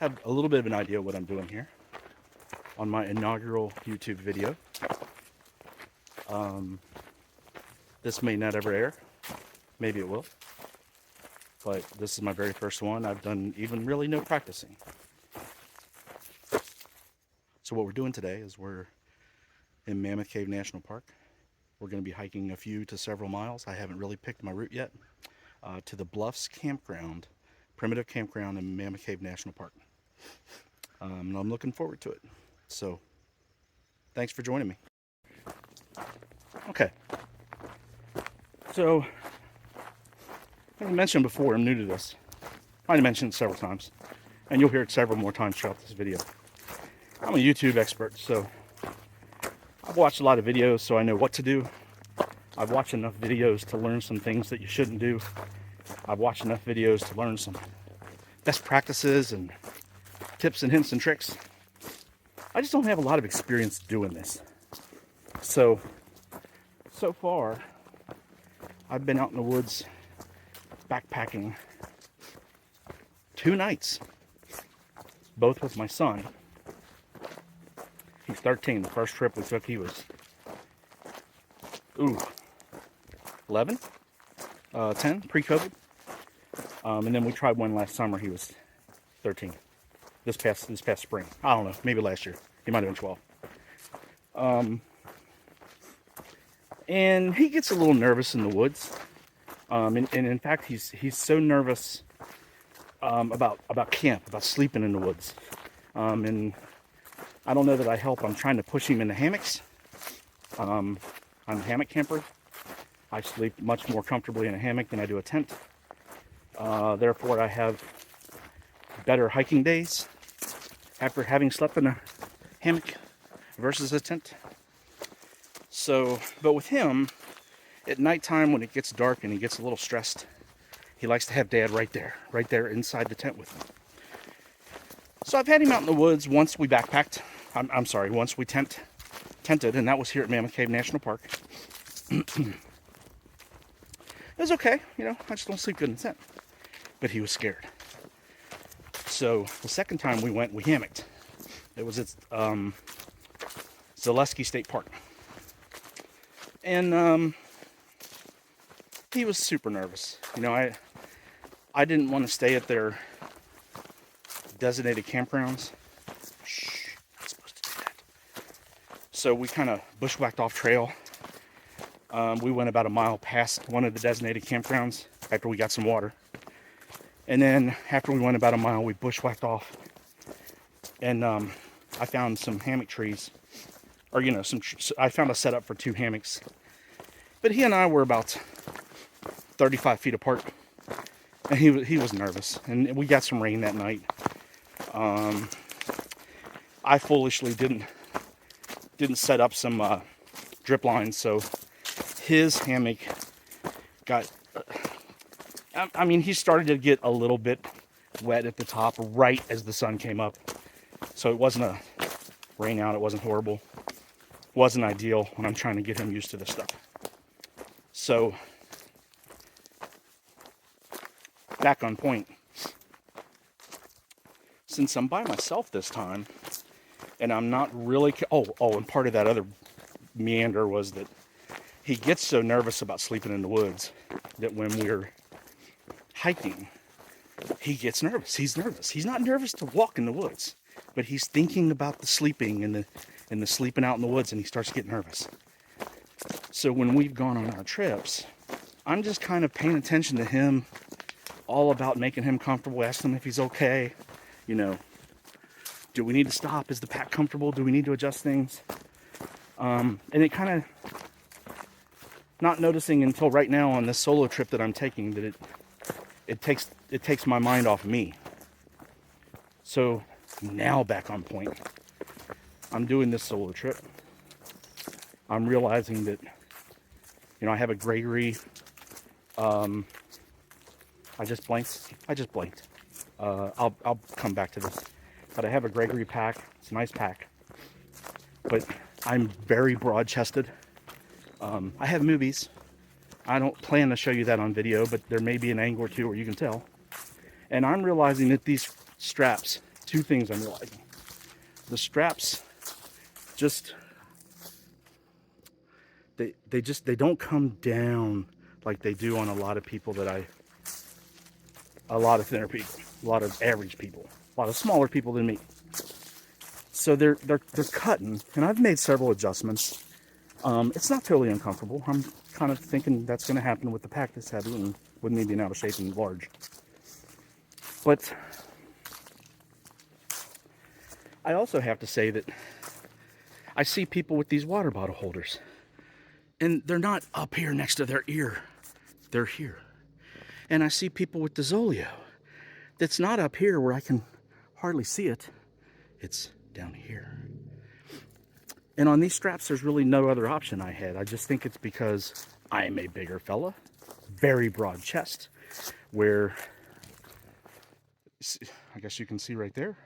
have a little bit of an idea what I'm doing here on my inaugural YouTube video. This may not ever air. Maybe it will. But this is my very first one. I've done even really no practicing. So what we're doing today is we're in Mammoth Cave National Park. We're going to be hiking a few to several miles. I haven't really picked my route yet. To the Bluffs campground, primitive campground in Mammoth Cave National Park. And I'm looking forward to it. So thanks for joining me. Okay. So, as I mentioned before, I'm new to this. I mentioned it several times, and you'll hear it several more times throughout this video. I'm a YouTube expert, so I've watched a lot of videos so I know what to do. I've watched enough videos to learn some things that you shouldn't do. I've watched enough videos to learn some best practices and tips and hints and tricks. I just don't have a lot of experience doing this. So far, I've been out in the woods backpacking 2 nights, both with my son. He's 13. The first trip we took, he was 11, 10, pre-COVID. And then we tried one last summer. He was 13. This past spring. I don't know, maybe last year. He might have been 12. And he gets a little nervous in the woods. And in fact, he's so nervous about camp, about sleeping in the woods. And I don't know that I help. I'm trying to push him into hammocks. I'm a hammock camper. I sleep much more comfortably in a hammock than I do a tent. Therefore, I have better hiking days after having slept in a hammock versus a tent. So, but with him, at nighttime when it gets dark and he gets a little stressed, he likes to have Dad right there inside the tent with him. So I've had him out in the woods once we backpacked. I'm sorry, once we tented, and that was here at Mammoth Cave National Park. It was okay, I just don't sleep good in the tent. But he was scared. So the second time we went, we hammocked. It was at Zaleski State Park. And he was super nervous. I didn't want to stay at their designated campgrounds. Shh, I'm supposed to do that. So we kind of bushwhacked off trail. We went about a mile past one of the designated campgrounds after we got some water. And then after we went about a mile, we bushwhacked off. And I found some hammock trees. Or, I found a setup for 2 hammocks. But he and I were about 35 feet apart. And he was nervous. And we got some rain that night. I foolishly didn't set up some drip lines, so his hammock got, he started to get a little bit wet at the top right as the sun came up. So it wasn't a rain out, it wasn't horrible. Wasn't ideal when I'm trying to get him used to this stuff. So, back on point. Since I'm by myself this time, and I'm not really, and part of that other meander was that he gets so nervous about sleeping in the woods that when we're hiking, he gets nervous. He's nervous. He's not nervous to walk in the woods, but he's thinking about the sleeping and the sleeping out in the woods, and he starts getting nervous. So when we've gone on our trips, I'm just kind of paying attention to him, all about making him comfortable, asking him if he's okay. Do we need to stop? Is the pack comfortable? Do we need to adjust things? And it kind of, not noticing until right now on this solo trip that I'm taking, that it takes my mind off me. So now back on point. I'm doing this solo trip. I'm realizing that, I have a Gregory. I just blanked. I'll come back to this. But I have a Gregory pack. It's a nice pack. But I'm very broad-chested. I have movies. I don't plan to show you that on video, but there may be an angle or two where you can tell. And I'm realizing that these straps two things I'm realizing. The straps just, they don't come down like they do on a lot of people a lot of thinner people, a lot of average people, a lot of smaller people than me. So they're cutting, and I've made several adjustments. It's not totally uncomfortable. I'm kind of thinking that's going to happen with the pack this heavy and with me being out of shape and large. But I also have to say that I see people with these water bottle holders, and they're not up here next to their ear. They're here. And I see people with the Zoleo that's not up here where I can hardly see it. It's down here. And on these straps, there's really no other option I had. I just think it's because I am a bigger fella, very broad chest, where I guess you can see right there,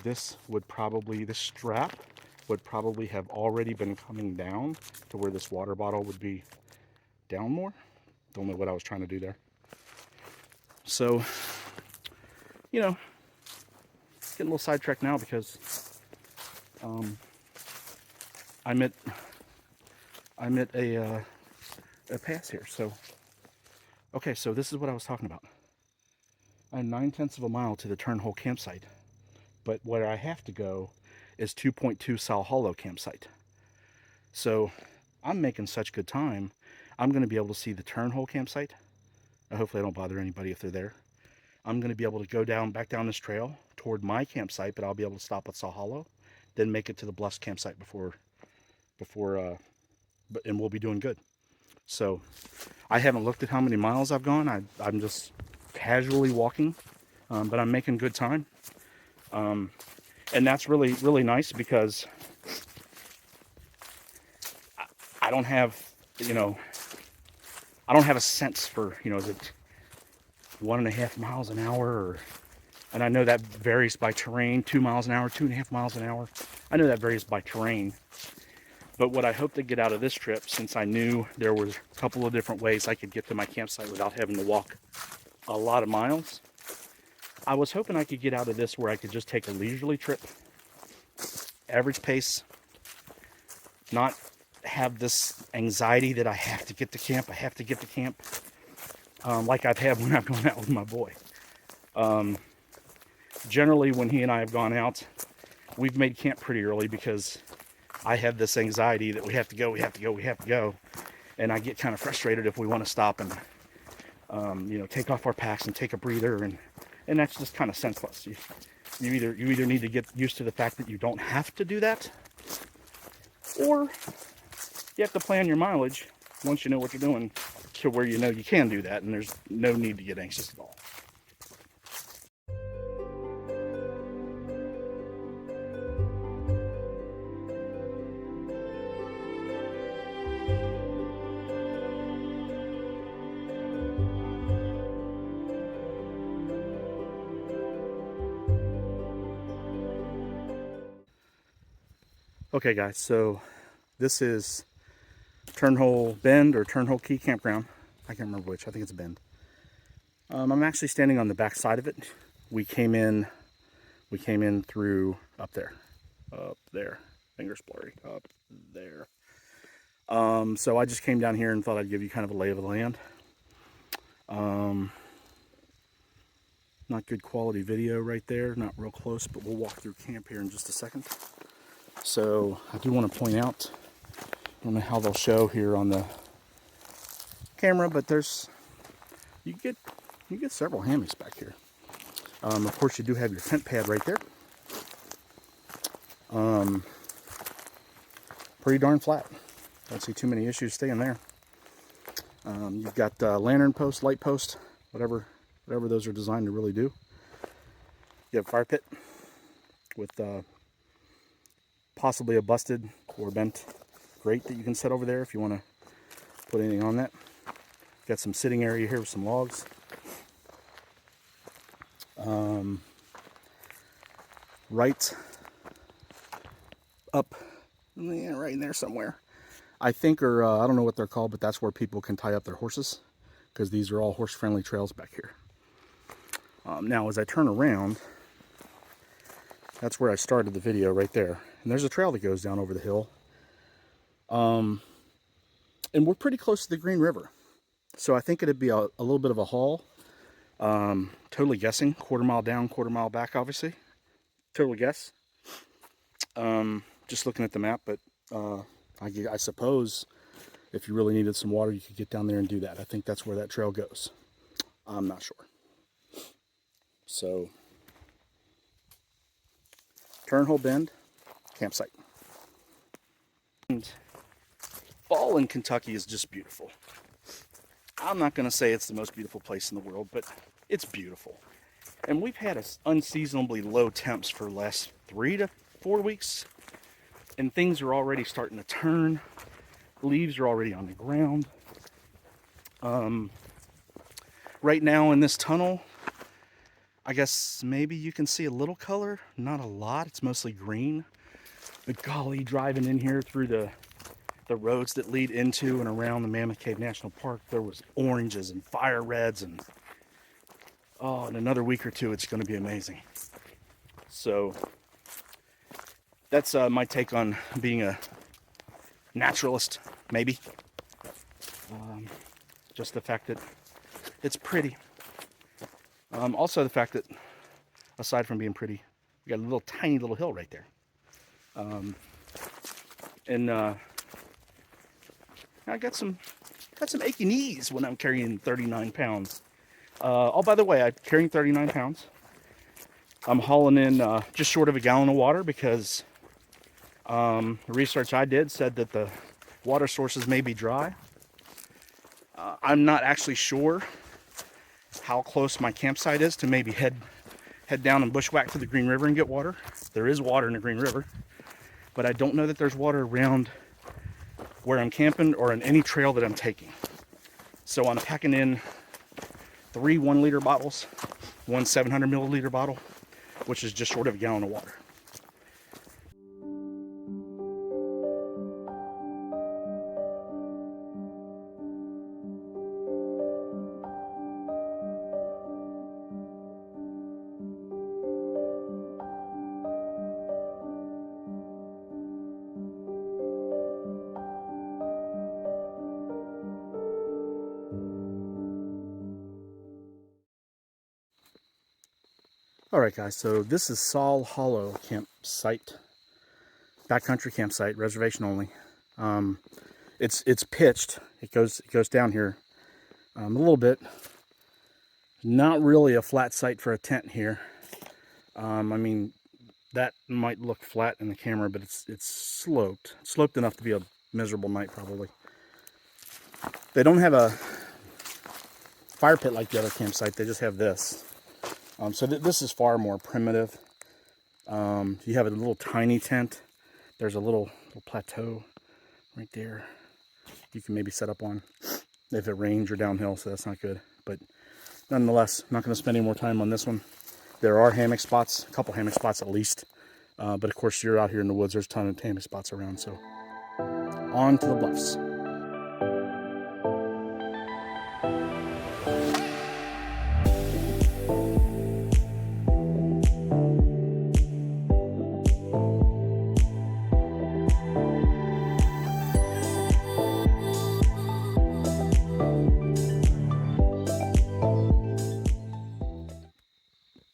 this strap would probably have already been coming down to where this water bottle would be down more. Don't know what I was trying to do there. So, you know, getting a little sidetracked now because I'm at a pass here. So, okay, so this is what I was talking about. I'm 9/10 of a mile to the Turnhole campsite, but where I have to go is 2.2 Sal Hollow campsite. So I'm making such good time. I'm going to be able to see the Turnhole campsite. Hopefully I don't bother anybody if they're there. I'm going to be able to go back down this trail toward my campsite, but I'll be able to stop at Sal Hollow, then make it to the Bluffs campsite and we'll be doing good. So I haven't looked at how many miles I've gone. I'm just casually walking, but I'm making good time. And that's really, really nice because I don't have, I don't have a sense for, is it 1.5 miles an hour, and I know that varies by terrain, 2 miles an hour, 2.5 miles an hour. I know that varies by terrain. But what I hope to get out of this trip, since I knew there was a couple of different ways I could get to my campsite without having to walk a lot of miles, I was hoping I could get out of this where I could just take a leisurely trip, average pace, not have this anxiety that I have to get to camp, like I've had when I've gone out with my boy. Generally, when he and I have gone out, we've made camp pretty early because I have this anxiety that we have to go. And I get kind of frustrated if we want to stop and, take off our packs and take a breather. And that's just kind of senseless. You either need to get used to the fact that you don't have to do that, or you have to plan your mileage once you know what you're doing to where you know you can do that, and there's no need to get anxious at all. Okay guys, so this is Turnhole Bend or Turnhole Key Campground. I can't remember which. I think it's a bend. I'm actually standing on the back side of it. We came in through up there. Fingers blurry. Up there. So I just came down here and thought I'd give you kind of a lay of the land. Not good quality video right there. Not real close, but we'll walk through camp here in just a second. So I do want to point out, I don't know how they'll show here on the camera, but you get several hammocks back here. Of course, you do have your tent pad right there. Pretty darn flat. Don't see too many issues staying there. You've got lantern post, light post, whatever those are designed to really do. You have a fire pit with possibly a busted or bent grate that you can set over there if you want to put anything on that. Got some sitting area here with some logs. Right up, right in there somewhere, I think, or I don't know what they're called, but that's where people can tie up their horses, because these are all horse-friendly trails back here. Now, as I turn around, That's where I started the video, right there. And there's a trail that goes down over the hill. And we're pretty close to the Green River. So I think it'd be a little bit of a haul. Totally guessing. Quarter mile down, quarter mile back, obviously. Total guess. Just looking at the map, but I suppose if you really needed some water, you could get down there and do that. I think that's where that trail goes. I'm not sure. So, Turnhole Bend, campsite. And fall in Kentucky is just beautiful. I'm not going to say it's the most beautiful place in the world, but it's beautiful. And we've had unseasonably low temps for the last 3 to 4 weeks. And things are already starting to turn. Leaves are already on the ground. Right now in this tunnel, I guess maybe you can see a little color. Not a lot. It's mostly green. But golly, driving in here through the roads that lead into and around the Mammoth Cave National Park, there was oranges and fire reds, and in another week or two it's going to be amazing. So that's my take on being a naturalist, maybe. Just the fact that it's pretty. Also the fact that, aside from being pretty, we got a little tiny little hill right there. I got some achy knees when I'm carrying 39 pounds. Oh, by the way, I'm carrying 39 pounds. I'm hauling in just short of a gallon of water because the research I did said that the water sources may be dry. I'm not actually sure how close my campsite is to maybe head down and bushwhack to the Green River and get water. There is water in the Green River, but I don't know that there's water around where I'm camping or on any trail that I'm taking. So I'm packing in 3 1-liter bottles, 1 700 milliliter bottle, which is just short of a gallon of water. All right, guys, so this is Saul Hollow campsite, backcountry campsite, reservation only. It's pitched. It goes down here a little bit. Not really a flat site for a tent here. I mean, that might look flat in the camera, but it's sloped enough to be a miserable night probably. They don't have a fire pit like the other campsite. They just have this. So this is far more primitive. You have a little tiny tent. There's a little plateau right there you can maybe set up on if it rains or downhill, so that's not good. But nonetheless, I'm not going to spend any more time on this one. There are hammock spots, a couple hammock spots at least. But of course, you're out here in the woods, there's a ton of hammock spots around. So on to the bluffs.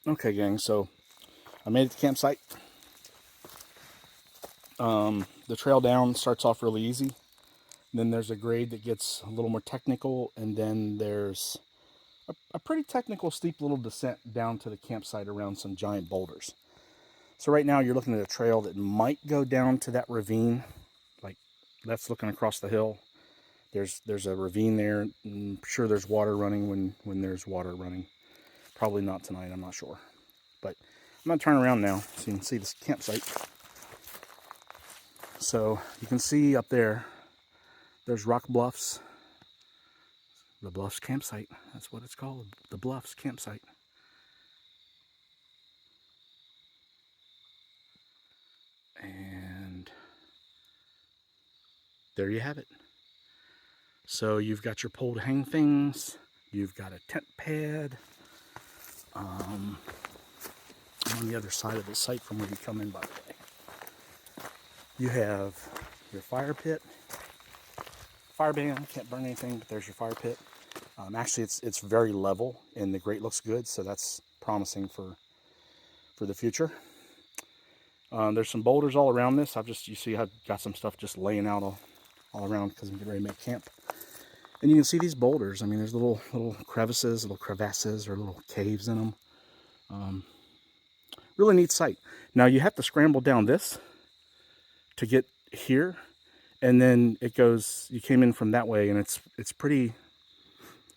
Okay, gang, so I made it to the campsite. The trail down starts off really easy. Then there's a grade that gets a little more technical, and then there's a pretty technical steep little descent down to the campsite around some giant boulders. So right now you're looking at a trail that might go down to that ravine. Like, that's looking across the hill. There's a ravine there. I'm sure there's water running when there's water running. Probably not tonight, I'm not sure. But I'm going to turn around now so you can see this campsite. So you can see up there, there's Rock Bluffs. The Bluffs campsite, that's what it's called, the Bluffs campsite. And there you have it. So you've got your pole to hang things, you've got a tent pad. on the other side of the site from where you come in, by the way. You have your fire pit. Fire ban, can't burn anything, but there's your fire pit. Actually, it's very level, and the grate looks good, so that's promising for the future. There's some boulders all around this. You see I've got some stuff just laying out all around because I'm getting ready to make camp. And you can see these boulders. I mean, there's little crevices, little crevasses, or little caves in them. Really neat site. Now you have to scramble down this to get here, and then it goes. You came in from that way, and it's pretty.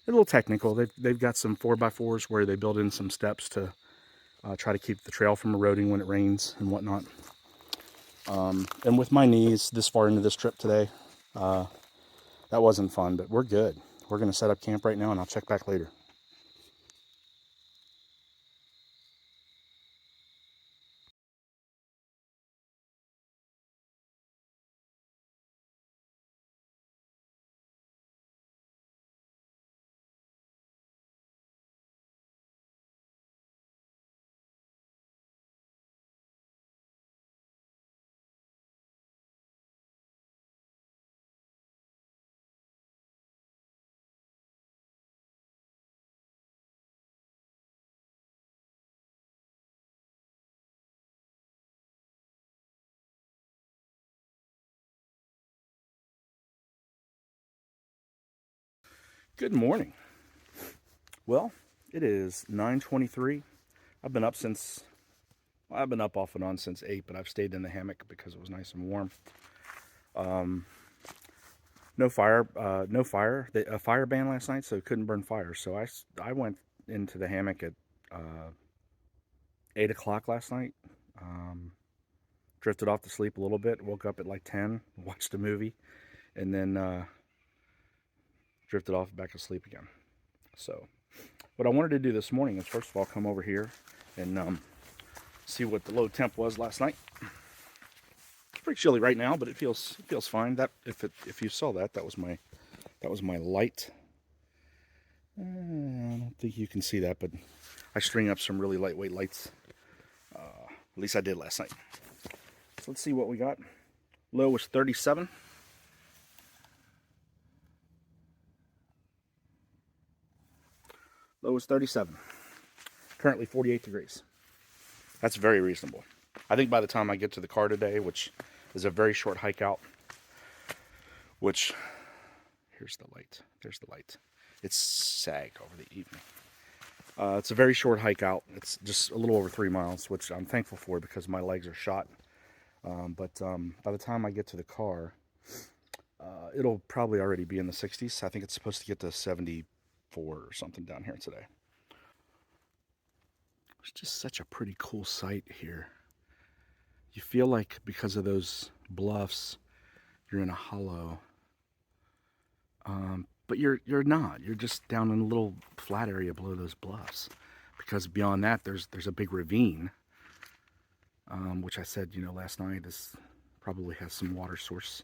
A little technical. They've got some 4x4s where they build in some steps to try to keep the trail from eroding when it rains and whatnot. And with my knees this far into this trip today, that wasn't fun, but we're good. We're going to set up camp right now, and I'll check back later. Good morning. Well, it is 9:23. I've been up off and on since 8, but I've stayed in the hammock because it was nice and warm. No fire. A fire ban last night, so couldn't burn fire. So I went into the hammock at 8 o'clock last night. Drifted off to sleep a little bit. Woke up at like 10, watched a movie, and then drifted off back to sleep again. So what I wanted to do this morning is first of all come over here and see what the low temp was last night. It's pretty chilly right now, but it feels fine. That if you saw that was my light. I don't think you can see that, but I string up some really lightweight lights. At least I did last night. So let's see what we got. Low was 37. Low was 37. Currently 48 degrees. That's very reasonable. I think by the time I get to the car today, which is a very short hike out, which, here's the light. There's the light. It's sag over the evening. It's a very short hike out. It's just a little over 3 miles, which I'm thankful for because my legs are shot. But by the time I get to the car, it'll probably already be in the 60s. I think it's supposed to get to 74 or something down here today. It's just such a pretty cool site here. You feel like because of those bluffs, you're in a hollow. But you're not. You're just down in a little flat area below those bluffs. Because beyond that, there's a big ravine, which I said, last night is probably has some water source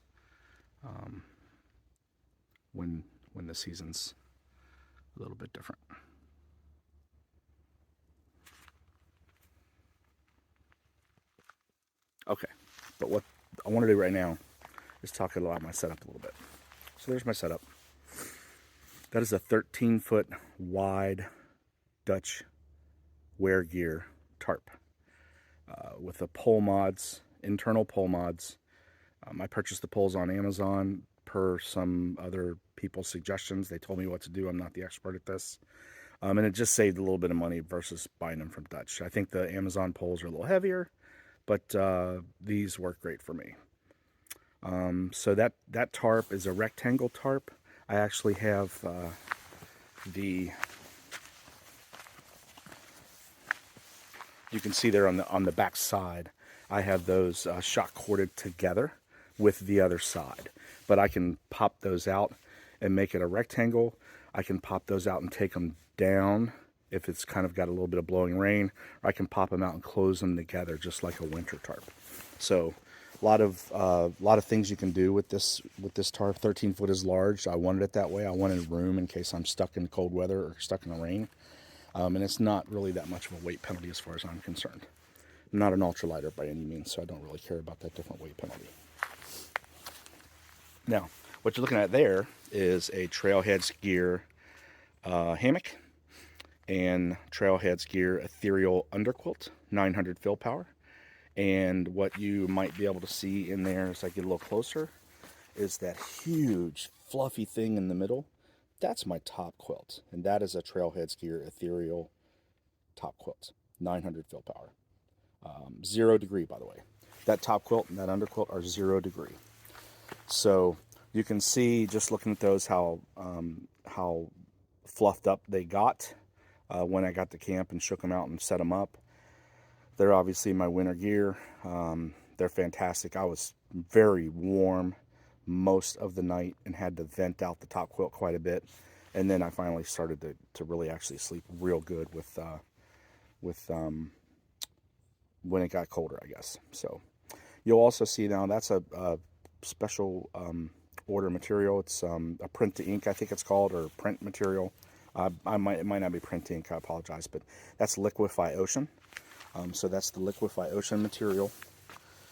when the season's a little bit different. Okay, but what I want to do right now is talk about my setup a little bit. So there's my setup. That is a 13-foot wide Dutch wear gear tarp with the pole mods, internal pole mods. I purchased the poles on Amazon per some other people's suggestions. They told me what to do. I'm not the expert at this. And it just saved a little bit of money versus buying them from Dutch. I think the Amazon poles are a little heavier, but these work great for me. So that tarp is a rectangle tarp. I actually have you can see there on the back side, I have those shock corded together with the other side. But I can pop those out and make it a rectangle. I can pop those out and take them down if it's kind of got a little bit of blowing rain, or I can pop them out and close them together just like a winter tarp. So a lot of things you can do with this tarp. 13 foot is large. I wanted it that way. I wanted room in case I'm stuck in cold weather or stuck in the rain. And it's not really that much of a weight penalty as far as I'm concerned. I'm not an ultralighter by any means, so I don't really care about that different weight penalty. Now, what you're looking at there is a Trailheads Gear hammock and Trailheads Gear ethereal underquilt, 900 fill power. And what you might be able to see in there as I get a little closer is that huge fluffy thing in the middle. That's my top quilt, and that is a Trailheads Gear ethereal top quilt, 900 fill power. 0 degree, by the way. That top quilt and that underquilt are 0 degree. So you can see, just looking at those, how fluffed up they got when I got to camp and shook them out and set them up. They're obviously my winter gear. They're fantastic. I was very warm most of the night and had to vent out the top quilt quite a bit. And then I finally started to really actually sleep real good with when it got colder, I guess. So you'll also see now that's a special order material. It's a print to ink, I think it's called, or print material. It might not be print to ink, I apologize, but that's Liquify Ocean. So that's the Liquify Ocean material,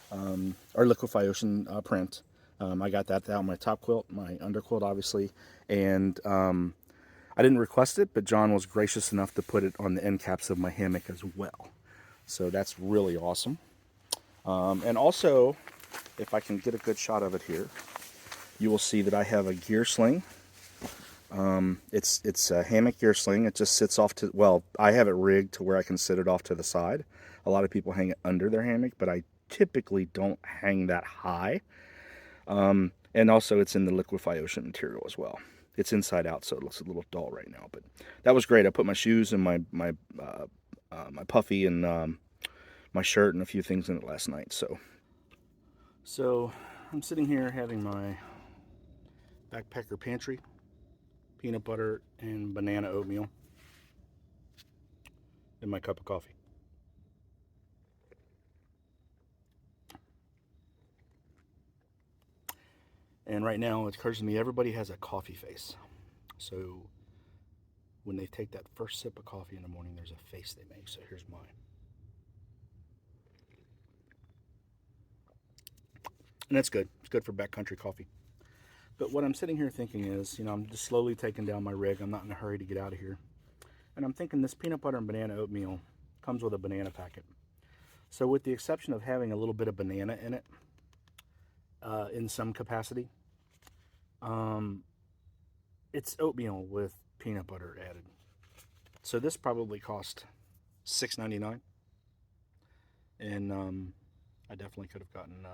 or Liquify Ocean print. I got that out my top quilt, my underquilt, obviously, and I didn't request it, but John was gracious enough to put it on the end caps of my hammock as well. So that's really awesome. And also, if I can get a good shot of it here, you will see that I have a gear sling. It's a hammock gear sling. It just sits off to, well, I have it rigged to where I can sit it off to the side. A lot of people hang it under their hammock, but I typically don't hang that high. And also it's in the Liquify Ocean material as well. It's inside out, so it looks a little dull right now, but that was great. I put my shoes and my puffy and my shirt and a few things in it last night. So I'm sitting here having my backpacker pantry, peanut butter and banana oatmeal, and my cup of coffee. And right now, it occurs to me, everybody has a coffee face. So when they take that first sip of coffee in the morning, there's a face they make. So here's mine. And that's good. It's good for backcountry coffee. But what I'm sitting here thinking is, you know, I'm just slowly taking down my rig. I'm not in a hurry to get out of here. And I'm thinking this peanut butter and banana oatmeal comes with a banana packet. So with the exception of having a little bit of banana in it, in some capacity, it's oatmeal with peanut butter added. So this probably cost $6.99, and I definitely could have gotten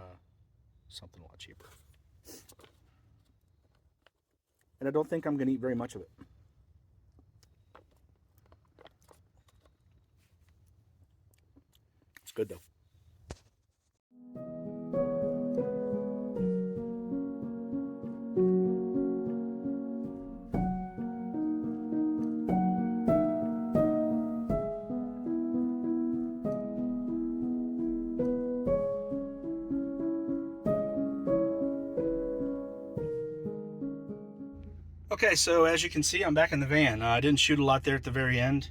something a lot cheaper. And I don't think I'm going to eat very much of it. It's good though. Okay, so as you can see, I'm back in the van. I didn't shoot a lot there at the very end.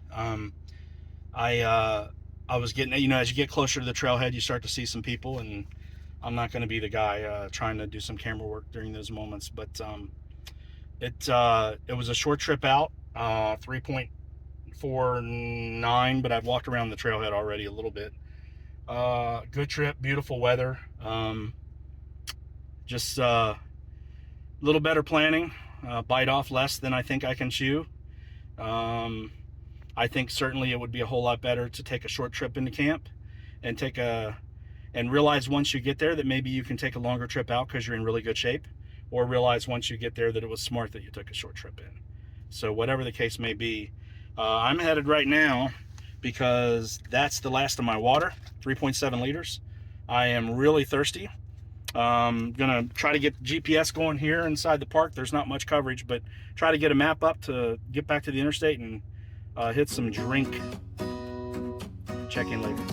I was getting, you know, as you get closer to the trailhead, you start to see some people, and I'm not going to be the guy trying to do some camera work during those moments. But it was a short trip out, 3.49, but I've walked around the trailhead already a little bit. Good trip, beautiful weather. Just a little better planning. Bite off less than I think I can chew. I think certainly it would be a whole lot better to take a short trip into camp and realize once you get there that maybe you can take a longer trip out because you're in really good shape, or realize once you get there that it was smart that you took a short trip in. So whatever the case may be, I'm headed right now because that's the last of my water, 3.7 liters. I am really thirsty. Gonna try to get GPS going here inside the park. There's not much coverage, but try to get a map up to get back to the interstate and hit some drink. Check in later.